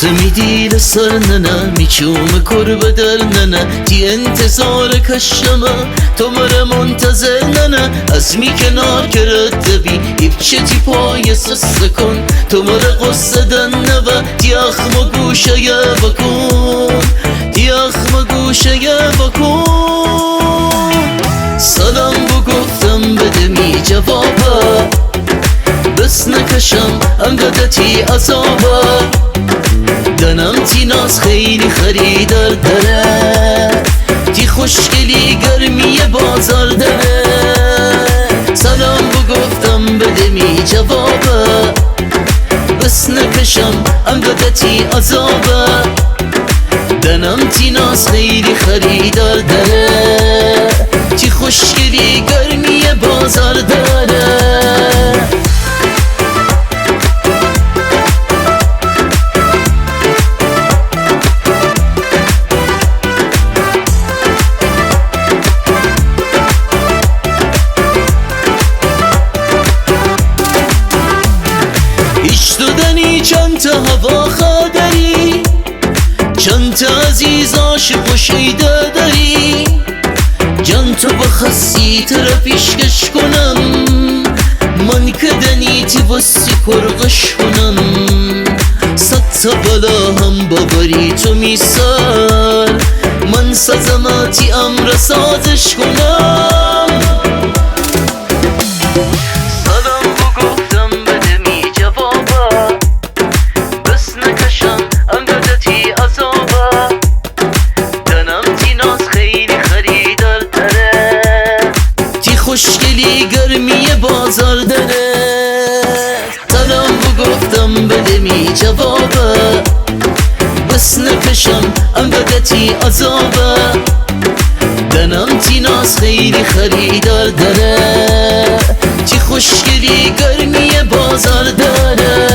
سمیدی لسرننا میچوم کرب درننا تی انتظار کشما تو مرا منتظرننا از می کنار کرد بی ایبچه تی پای سس کن تو مرا قصه دنوا تی اخم گوشه بکن تی اخم گوشه بکن سلام بگفتم بده می جوابا بس نکشم انقدتی عذابا دنم تی ناز خیلی خریدار داره تی خوشگلی گرمی بازار داره سلام بگفتم بده می جوابا بس نکشم انقدتی عذابا دنم تی ناز خیلی خریدار داره تی خوشگلی گرمی بازار داره چند تا هوا خادری چند تا عزیز عاشق و شیده داری جان تو بخواستی تر پیشکش کنم من کدنی تی واسه کرغش کنم صد تا بلا هم بابری تو میسار من سزماتی امر سازش کنم خوشگلی گرمی بازار داره سلام بگفتم بده می جوابا بس نکشم انقدتی عذابا دنم تی ناز خیلی خریدار داره تی خوشگلی گرمی بازار داره